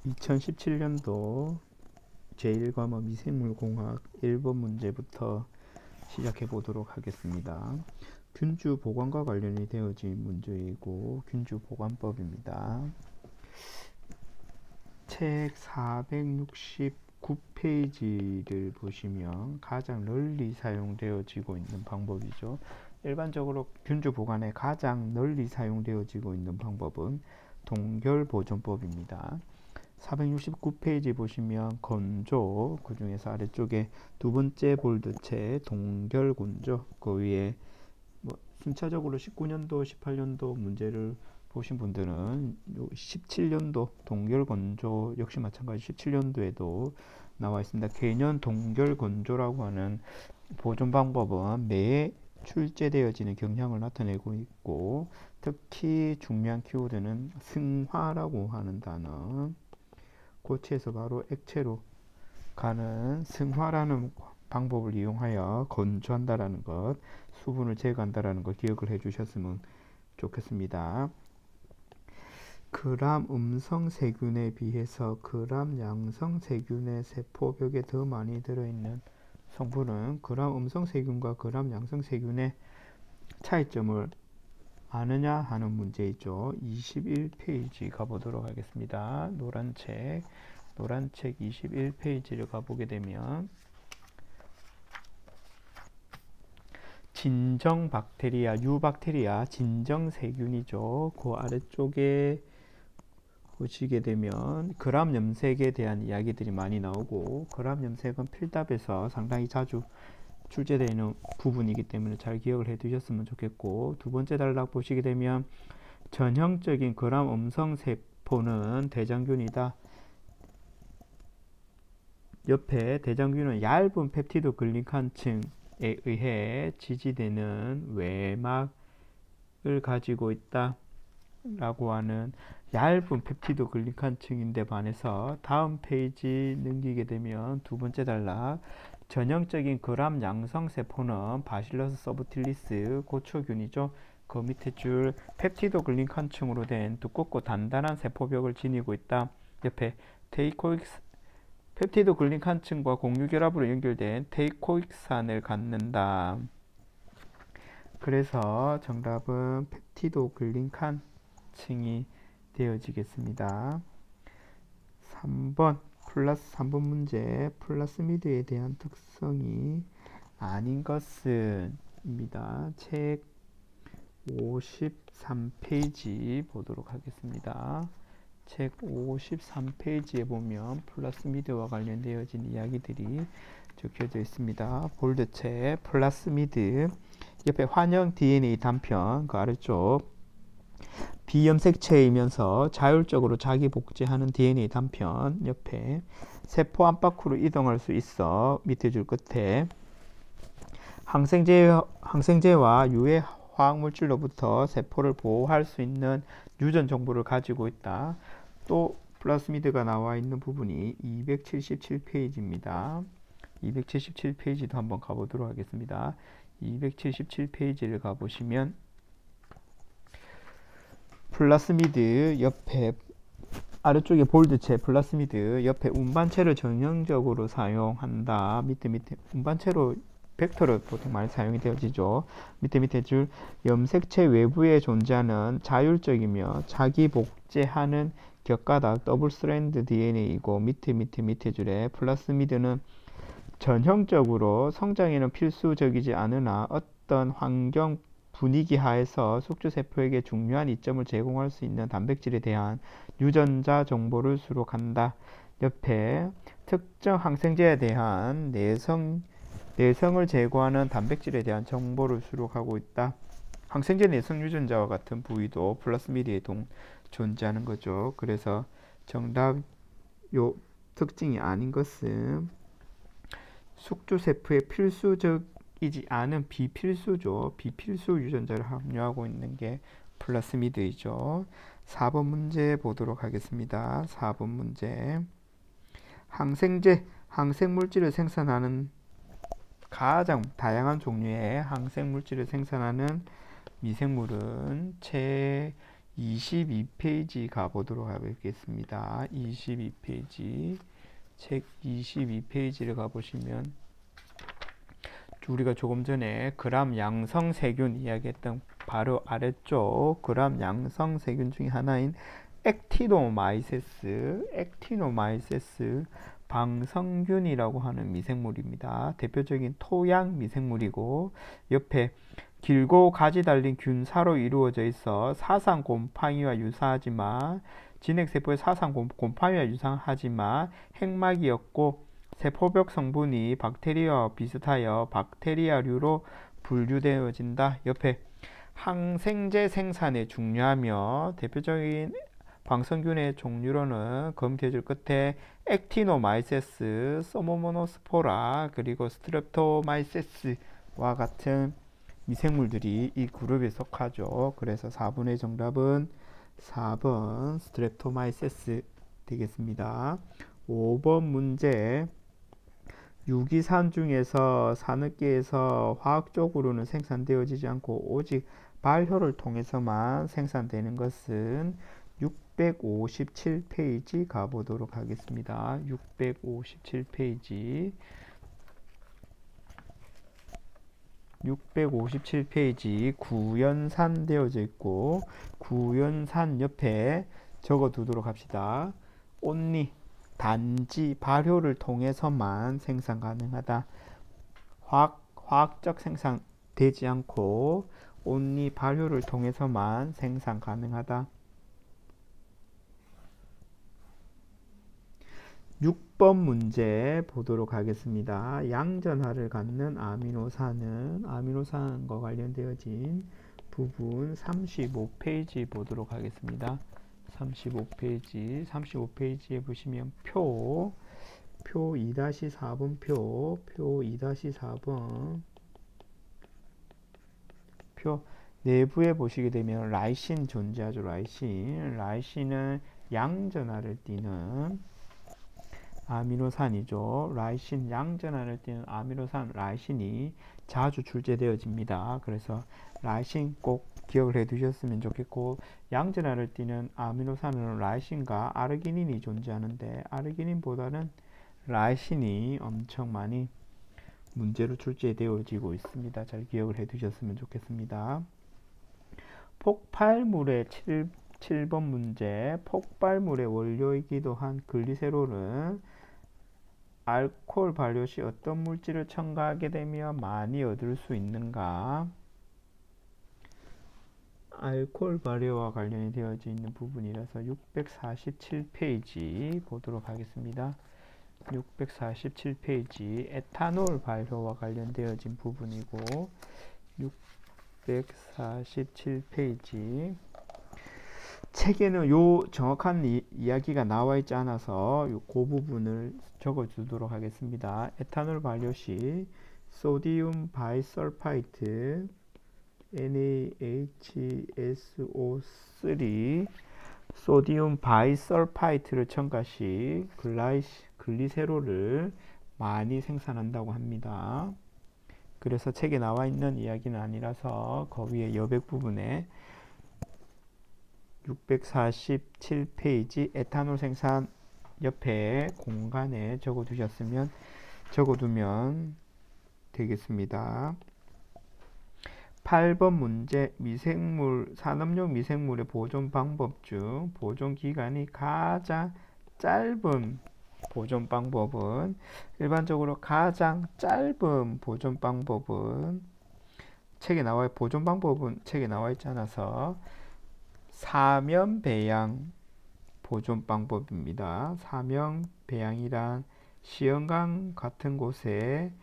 2017년도 제1과목 미생물공학 1번 문제부터 시작해 보도록 하겠습니다. 균주 보관과 관련이 되어진 문제이고 균주 보관법입니다. 책 469페이지를 보시면 가장 널리 사용되어지고 있는 방법이죠. 일반적으로 균주 보관에 가장 널리 사용되어지고 있는 방법은 동결보존법입니다. 469페이지 보시면 건조, 그 중에서 아래쪽에 두 번째 볼드체 동결건조, 그 위에 순차적으로 19년도, 18년도 문제를 보신 분들은 17년도 동결건조 역시 마찬가지 17년도에도 나와 있습니다. 개년 동결건조라고 하는 보존 방법은 매해 출제되어지는 경향을 나타내고 있고, 특히 중요한 키워드는 승화라고 하는 단어, 고체에서 바로 액체로 가는 승화라는 방법을 이용하여 건조한다라는 것, 수분을 제거한다라는 것 기억을 해주셨으면 좋겠습니다. 그람 음성 세균에 비해서 그람 양성 세균의 세포벽에 더 많이 들어있는 성분은 그람 음성 세균과 그람 양성 세균의 차이점을 아느냐 하는 문제이죠. 21페이지 가보도록 하겠습니다. 노란 책 21페이지를 가보게 되면 진정 박테리아, 유박테리아, 진정 세균이죠. 그 아래쪽에 보시게 되면 그람 염색에 대한 이야기들이 많이 나오고, 그람 염색은 필답에서 상당히 자주 출제되는 부분이기 때문에 잘 기억을 해 두셨으면 좋겠고, 두 번째 단락 보시게 되면 전형적인 그람 음성 세포는 대장균이다. 옆에 대장균은 얇은 펩티드 글리칸층에 의해 지지되는 외막을 가지고 있다 라고 하는 얇은 펩티드 글리칸층인데 반해서 다음 페이지 넘기게 되면 두 번째 단락 전형적인 그람 양성 세포는 바실러스 서브틸리스 고초균이죠. 그 밑에 줄 펩티드 글리칸층으로 된 두껍고 단단한 세포벽을 지니고 있다. 옆에 펩티드 글리칸층과 공유결합으로 연결된 테이코익산을 갖는다. 그래서 정답은 펩티드 글리칸층이 되어지겠습니다. 3번 문제, 플라스미드에 대한 특성이 아닌 것은 입니다. 책 53페이지 보도록 하겠습니다. 책 53페이지에 보면 플라스미드와 관련되어진 이야기들이 적혀져 있습니다. 볼드체 플라스미드, 옆에 환영 DNA 단편, 그 아래쪽 비염색체이면서 자율적으로 자기 복제하는 DNA 단편, 옆에 세포 안팎으로 이동할 수 있어 밑에 줄 끝에 항생제와 유해 화학물질로부터 세포를 보호할 수 있는 유전 정보를 가지고 있다. 또 플라스미드가 나와 있는 부분이 277페이지입니다. 277페이지도 한번 가보도록 하겠습니다. 277페이지를 가보시면 플라스미드 옆에 아래쪽에 볼드체 플라스미드 옆에 운반체를 전형적으로 사용한다. 밑에 운반체로 벡터를 보통 많이 사용이 되어지죠. 밑에 줄 염색체 외부에 존재하는 자율적이며 자기 복제하는 격가닥 더블 스트랜드 DNA이고, 밑에 줄에 플라스미드는 전형적으로 성장에는 필수적이지 않으나 어떤 환경 분위기 하에서 숙주세포에게 중요한 이점을 제공할 수 있는 단백질에 대한 유전자 정보를 수록한다. 옆에 특정 항생제에 대한 내성을 제거하는 단백질에 대한 정보를 수록하고 있다. 항생제 내성 유전자와 같은 부위도 플라스미드에 존재하는 거죠. 그래서 정답 요 특징이 아닌 것은 숙주세포의 필수적이지 않은 비필수죠. 비필수 유전자를 함유하고 있는 게 플라스미드이죠. 4번 문제 보도록 하겠습니다. 4번 문제. 항생물질을 생산하는 가장 다양한 종류의 항생물질을 생산하는 미생물은 책 22페이지 가보도록 하겠습니다. 22페이지. 책 22페이지를 가보시면 우리가 조금 전에 그람 양성세균 이야기했던 바로 아래쪽 그람 양성세균 중에 하나인 액티노마이세스 방성균이라고 하는 미생물입니다. 대표적인 토양 미생물이고 옆에 길고 가지 달린 균사로 이루어져 있어 사상 곰팡이와 유사하지만 진핵세포의 사상 곰팡이와 유사하지만 핵막이 없고 세포벽 성분이 박테리아와 비슷하여 박테리아류로 분류되어진다. 옆에 항생제 생산에 중요하며 대표적인 방성균의 종류로는 검토해줄 끝에 액티노마이세스, 소모모노스포라, 그리고 스트랩토마이세스와 같은 미생물들이 이 그룹에 속하죠. 그래서 4번의 정답은 4번 스트랩토마이세스 되겠습니다. 5번 문제 유기산 중에서 산업계에서 화학적으로는 생산되어지지 않고 오직 발효를 통해서만 생산되는 것은 657페이지 가보도록 하겠습니다. 657페이지 657페이지 되어져 있고 구연산 옆에 적어 두도록 합시다. 온리 단지 발효를 통해서만 생산 가능하다. 화학적 생산 되지 않고 온리 발효를 통해서만 생산 가능하다. 6번 문제 보도록 하겠습니다. 양전하를 갖는 아미노산과 관련되어진 부분 35페이지 보도록 하겠습니다. 35페이지에 보시면 표 2-4번 표 2-4번 표 내부에 보시게 되면 라이신 존재하죠. 라이신은 양전하를 띠는 아미노산이죠. 라이신 양전하를 띠는 아미노산 라이신이 자주 출제되어집니다. 그래서 라이신 꼭 기억을 해 두셨으면 좋겠고 양전하를 띠는 아미노산은 라이신과 아르기닌이 존재하는데 아르기닌보다는 라이신이 엄청 많이 문제로 출제되어지고 있습니다. 잘 기억을 해 두셨으면 좋겠습니다. 폭발물의 7번 문제 폭발물의 원료이기도 한 글리세롤은 알코올 발효 시 어떤 물질을 첨가하게 되면 많이 얻을 수 있는가? 알코올 발효와 관련이 되어져 있는 부분이라서 647페이지 보도록 하겠습니다. 647페이지 에탄올 발효와 관련되어진 부분이고 647페이지 책에는 요 정확한 이야기가 나와 있지 않아서 그 부분을 적어 주도록 하겠습니다. 에탄올 발효 시 소디움 바이설파이트 NaHSO3 소디움 바이설파이트를 첨가 시 글리세롤을 많이 생산한다고 합니다. 그래서 책에 나와 있는 이야기는 아니라서 그 위에 여백 부분에 647페이지 에탄올 생산 옆에 공간에 적어두면 되겠습니다. 8번 문제 산업용 미생물의 보존 방법 중 보존 기간이 가장 짧은 보존 방법은 일반적으로 가장 짧은 보존 방법은 보존 방법은 책에 나와 있지 않아서 사면 배양 보존 방법입니다. 사면 배양이란 시험관 같은 곳에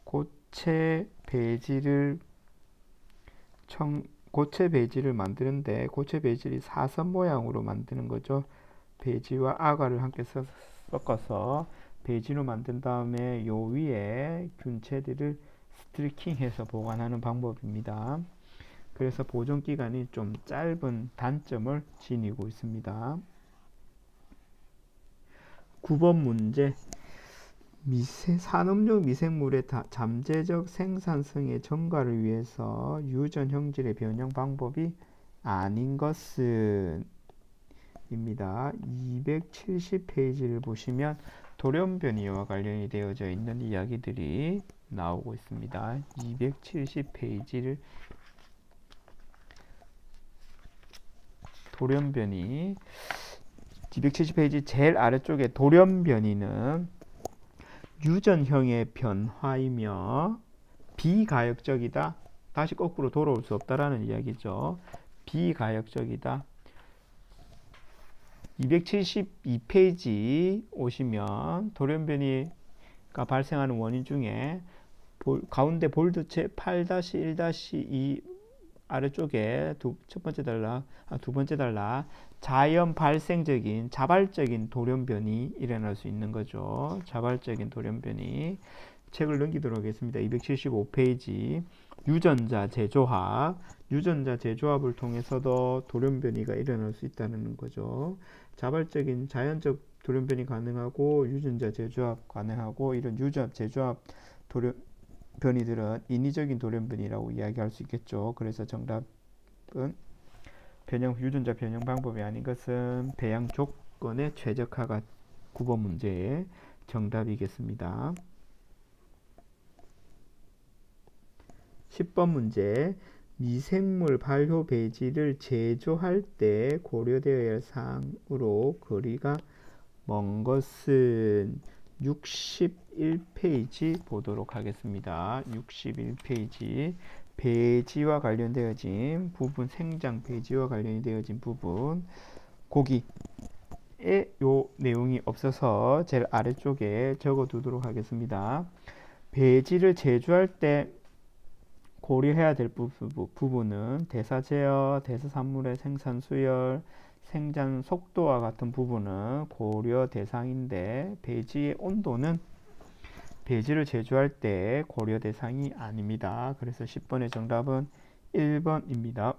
고체 배지를 만드는데 고체 배지를 사선 모양으로 만드는 거죠. 배지와 아가를 함께 섞어서 배지로 만든 다음에 요 위에 균체들을 스트리킹해서 보관하는 방법입니다. 그래서 보존 기간이 좀 짧은 단점을 지니고 있습니다. 9번 문제 산업용 미생물의 잠재적 생산성의 증가를 위해서 유전 형질의 변형 방법이 아닌 것은 입니다. 270페이지를 보시면 돌연변이와 관련이 되어져 있는 이야기들이 나오고 있습니다. 270페이지를 돌연변이 270페이지 제일 아래쪽에 돌연변이는 유전형의 변화이며 비가역적이다. 다시 거꾸로 돌아올 수 없다라는 이야기죠. 비가역적이다. 272페이지 오시면 돌연변이가 발생하는 원인 중에 가운데 볼드체 8-1-2 아래쪽에 두 번째 단락 자연 발생적인 자발적인 돌연변이 일어날 수 있는 거죠. 자발적인 돌연변이. 책을 넘기도록 하겠습니다. 275페이지 유전자 재조합을 통해서도 돌연변이가 일어날 수 있다는 거죠. 자발적인 자연적 돌연변이 가능하고 유전자 재조합 가능하고 이런 유전자 재조합 변이들은 인위적인 돌연변이라고 이야기할 수 있겠죠. 그래서 정답은 유전자 변형 방법이 아닌 것은 배양 조건의 최적화가 9번 문제의 정답이겠습니다. 10번 문제 미생물 발효 배지를 제조할 때 고려되어야 할 사항으로 거리가 먼 것은 61페이지 보도록 하겠습니다. 61페이지 배지와 관련되어진 부분, 생장 배지와 관련이 되어진 부분, 거기에 요 내용이 없어서 제일 아래쪽에 적어 두도록 하겠습니다. 배지를 제조할 때 고려해야 될 부분은 대사 제어, 대사산물의 생산 수열, 생장 속도와 같은 부분은 고려 대상인데 배지의 온도는 배지를 제조할 때 고려 대상이 아닙니다. 그래서 10번의 정답은 1번입니다.